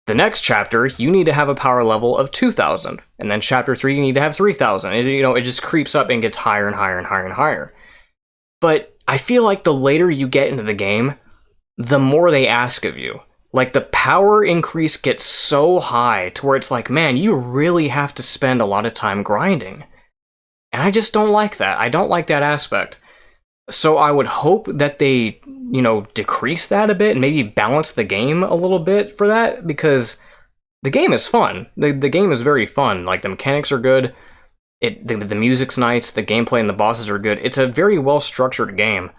The next chapter, you need to have a power level of 2,000. And then chapter 3, you need to have 3,000. You know, it just creeps up and gets higher and higher and higher and higher. But I feel like the later you get into the game, the more they ask of you. Like, the power increase gets so high to where it's like, man, you really have to spend a lot of time grinding. And I just don't like that. I don't like that aspect. So I would hope that they, you know, decrease that a bit and maybe balance the game a little bit for that, because the game is fun. The game is very fun. Like, the mechanics are good. The music's nice. The gameplay and the bosses are good. It's a very well-structured game.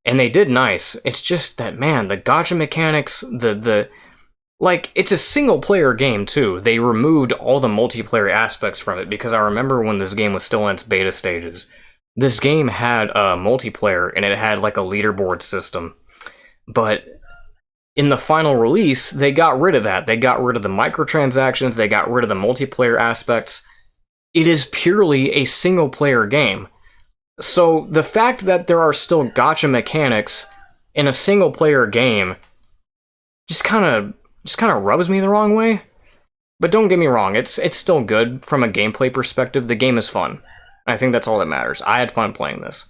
And they did nice. It's just that, man, the gacha mechanics, like, it's a single-player game, too. They removed all the multiplayer aspects from it, because I remember when this game was still in its beta stages, this game had a multiplayer, and it had, like, a leaderboard system. But in the final release, they got rid of that. They got rid of the microtransactions, they got rid of the multiplayer aspects. It is purely a single-player game. So the fact that there are still gacha mechanics in a single-player game just kind of rubs me the wrong way. But don't get me wrong, it's still good from a gameplay perspective. The game is fun. I think that's all that matters. I had fun playing this,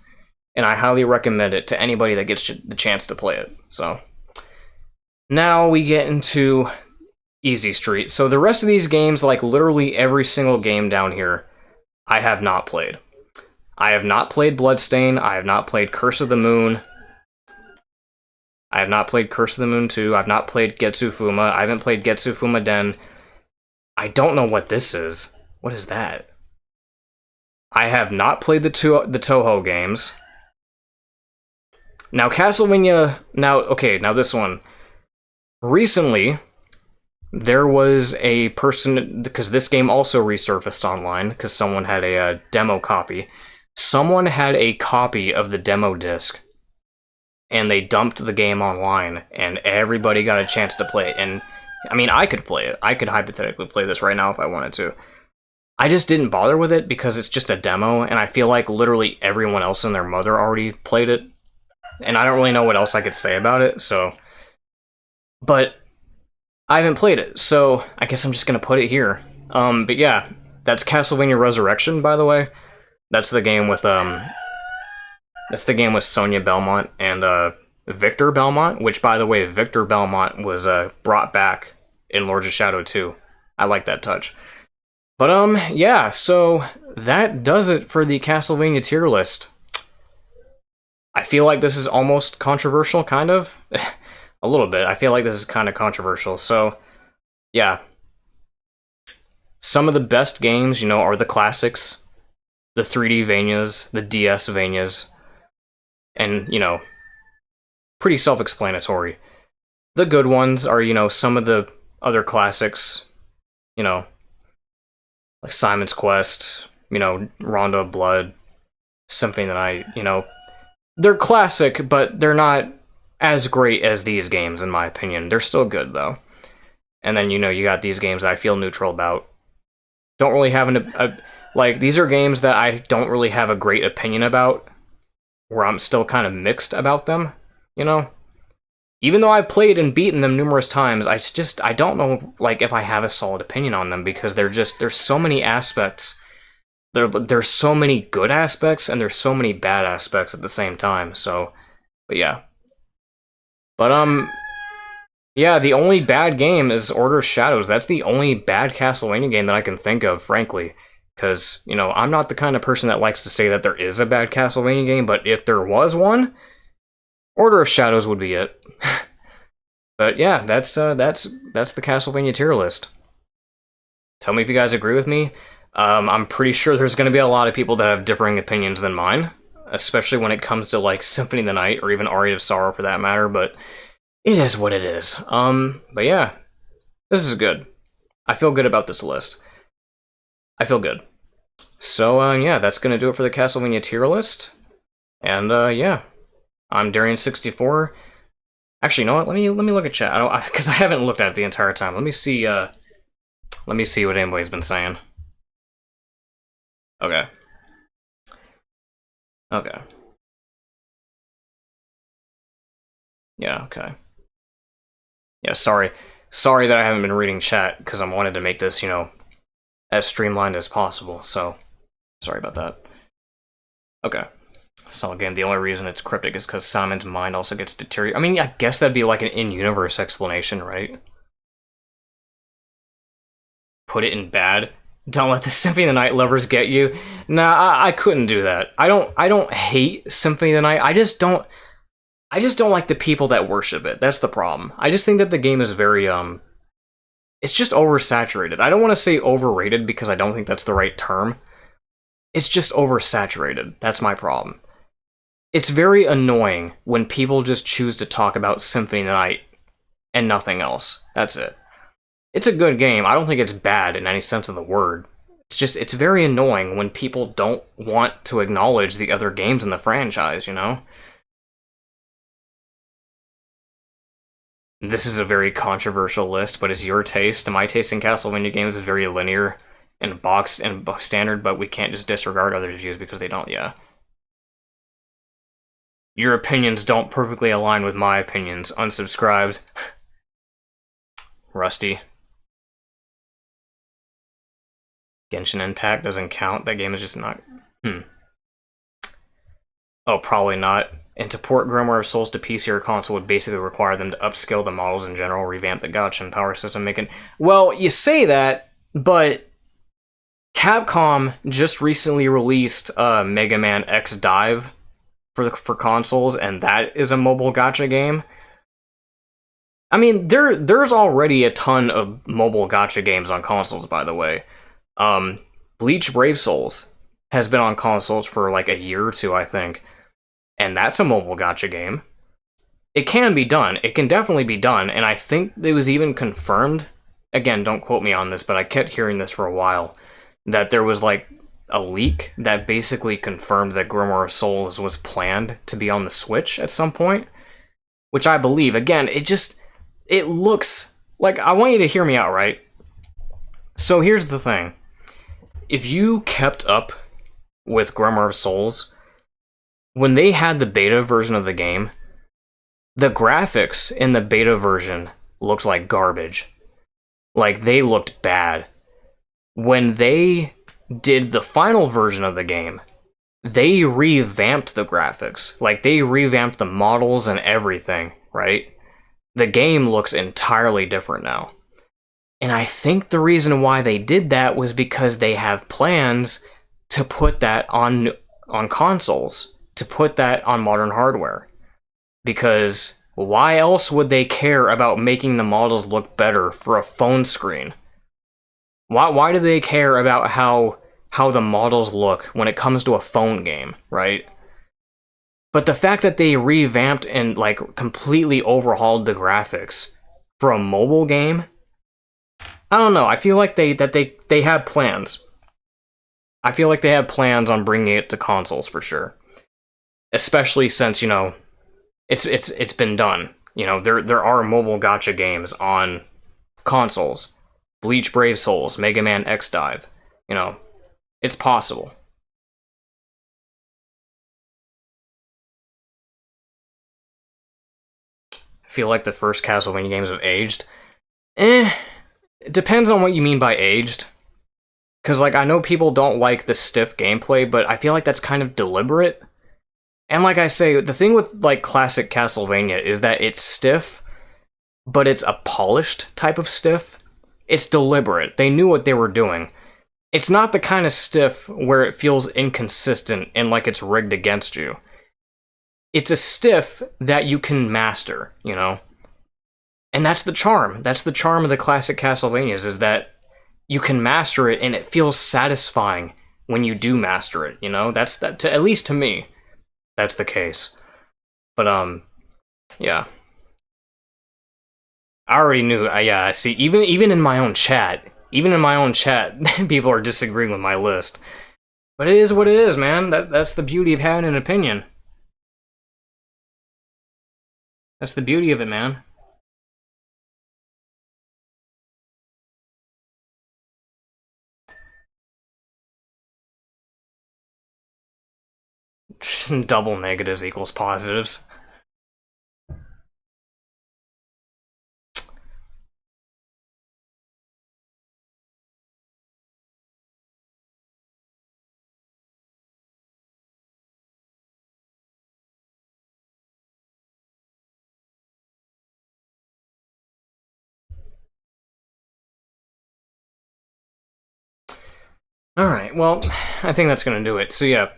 and I highly recommend it to anybody that gets the chance to play it. So now we get into Easy Street. So the rest of these games, like literally every single game down here, I have not played. I have not played Bloodstain. I have not played Curse of the Moon. I have not played Curse of the Moon 2. I've not played Getsu Fuma. I haven't played Getsu Fuma Den. I don't know what this is. What is that? I have not played the Toho games. Now Castlevania, now this one. Recently, there was a person, because this game also resurfaced online, because someone had a demo copy. Someone had a copy of the demo disc, and they dumped the game online, and everybody got a chance to play it. And, I mean, I could play it. I could hypothetically play this right now if I wanted to. I just didn't bother with it because it's just a demo, and I feel like literally everyone else and their mother already played it, and I don't really know what else I could say about it, so... But I haven't played it, so I guess I'm just gonna put it here. But yeah, that's Castlevania Resurrection, by the way. That's the game with Sonia Belmont and Victor Belmont, which, by the way, Victor Belmont was brought back in Lords of Shadow 2. I like that touch. But yeah, so that does it for the Castlevania tier list. I feel like this is almost controversial, kind of. A little bit. I feel like this is kind of controversial. So, yeah. Some of the best games, you know, are the classics, the 3D Vanias, the DS Vanias, and, you know, pretty self-explanatory. The good ones are, you know, some of the other classics, you know, like Simon's Quest, you know, Rondo of Blood, Symphony of the Night, you know. They're classic, but they're not as great as these games, in my opinion. They're still good, though. And then, you know, you got these games that I feel neutral about. Don't really have like, these are games that I don't really have a great opinion about, where I'm still kind of mixed about them, you know? Even though I've played and beaten them numerous times, I don't know, like, if I have a solid opinion on them, because there's so many aspects. There's so many good aspects, and there's so many bad aspects at the same time, so, but yeah. But, yeah, the only bad game is Order of Shadows. That's the only bad Castlevania game that I can think of, frankly. Because, you know, I'm not the kind of person that likes to say that there is a bad Castlevania game, but if there was one, Order of Shadows would be it. But yeah, that's the Castlevania tier list. Tell me if you guys agree with me. I'm pretty sure there's going to be a lot of people that have differing opinions than mine, especially when it comes to, like, Symphony of the Night, or even Aria of Sorrow for that matter, but it is what it is. But yeah, this is good. I feel good about this list. I feel good. So, yeah, that's gonna do it for the Castlevania tier list. And, yeah. I'm Darian64. Actually, you know what? Let me look at chat. Because I haven't looked at it the entire time. Let me see what anybody's been saying. Okay. Okay. Yeah, okay. Yeah, sorry. Sorry that I haven't been reading chat, because I wanted to make this, you know, as streamlined as possible, so sorry about that. Okay. So again, the only reason it's cryptic is because Simon's mind also gets deteriorated. I mean, I guess that'd be like an in-universe explanation, right? Put it in bad. Don't let the Symphony of the Night lovers get you. Nah, I couldn't do that. I don't hate Symphony of the Night. I just don't like the people that worship it. That's the problem. I just think that the game is very, it's just oversaturated. I don't want to say overrated, because I don't think that's the right term. It's just oversaturated. That's my problem. It's very annoying when people just choose to talk about Symphony of the Night and nothing else. That's it. It's a good game. I don't think it's bad in any sense of the word. It's very annoying when people don't want to acknowledge the other games in the franchise, you know? This is a very controversial list, but it's your taste. My taste in Castlevania games is very linear and boxed and standard, but we can't just disregard other views because they don't, yeah. Your opinions don't perfectly align with my opinions. Unsubscribed. Rusty. Genshin Impact doesn't count. That game is just not... Oh, probably not. And to port Grimoire of Souls to PC or console would basically require them to upscale the models in general, revamp the gacha and power system, making... Well, you say that, but Capcom just recently released Mega Man X Dive for consoles, and that is a mobile gacha game. I mean, there's already a ton of mobile gacha games on consoles, by the way. Bleach Brave Souls has been on consoles for like a year or two, I think. And that's a mobile gacha game. It can be done. It can definitely be done. And I think it was even confirmed, again, don't quote me on this, but I kept hearing this for a while, that there was like a leak that basically confirmed that Grimoire of Souls was planned to be on the Switch at some point. Which I believe. Again, it looks like... I want you to hear me out, right? So here's the thing. If you kept up with Grimoire of Souls, when they had the beta version of the game, the graphics in the beta version looked like garbage. Like, they looked bad. When they did the final version of the game, they revamped the graphics. Like, they revamped the models and everything, right? The game looks entirely different now. And I think the reason why they did that was because they have plans to put that on consoles, to put that on modern hardware. Because why else would they care about making the models look better for a phone screen? Why do they care about how the models look when it comes to a phone game, right? But the fact that they revamped and like completely overhauled the graphics for a mobile game, I don't know. I feel like they had plans. I feel like they had plans on bringing it to consoles for sure. Especially since, you know, it's been done. You know, there are mobile gacha games on consoles. Bleach Brave Souls, Mega Man X Dive. You know, it's possible. I feel like the first Castlevania games have aged. It depends on what you mean by aged. Because, like, I know people don't like the stiff gameplay, but I feel like that's kind of deliberate. And like I say, the thing with, like, classic Castlevania is that it's stiff, but it's a polished type of stiff. It's deliberate. They knew what they were doing. It's not the kind of stiff where it feels inconsistent and like it's rigged against you. It's a stiff that you can master, you know? And that's the charm. That's the charm of the classic Castlevanias, is that you can master it and it feels satisfying when you do master it, you know? That's that, at least to me, that's the case. But, yeah. I already knew, yeah, see, even in my own chat, people are disagreeing with my list. But it is what it is, man. That's the beauty of having an opinion. That's the beauty of it, man. Double negatives equals positives. Alright, well, I think that's gonna do it. So yeah,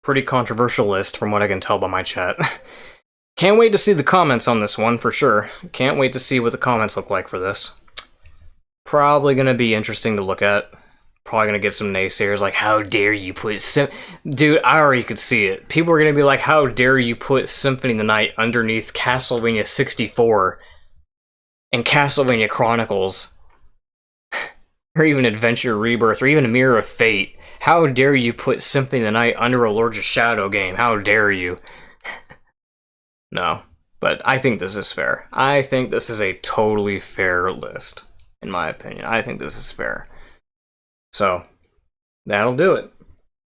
pretty controversial list from what I can tell by my chat. Can't wait to see the comments on this one, for sure. Can't wait to see what the comments look like for this. Probably gonna be interesting to look at. Probably gonna get some naysayers like, how dare you put Dude, I already could see it. People are gonna be like, how dare you put Symphony of the Night underneath Castlevania 64 and Castlevania Chronicles, or even Adventure Rebirth, or even a Mirror of Fate. How dare you put Symphony of the Night under a Lords of Shadow game? How dare you? No, but I think this is fair. I think this is a totally fair list, in my opinion. I think this is fair. So, that'll do it.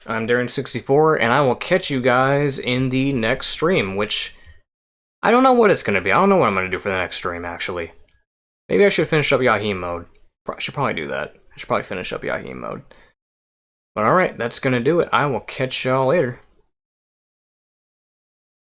I'm Darren64, and I will catch you guys in the next stream, which I don't know what it's going to be. I don't know what I'm going to do for the next stream, actually. Maybe I should finish up Yahim mode. I should probably do that. I should probably finish up Yahim mode. But alright, that's going to do it. I will catch y'all later.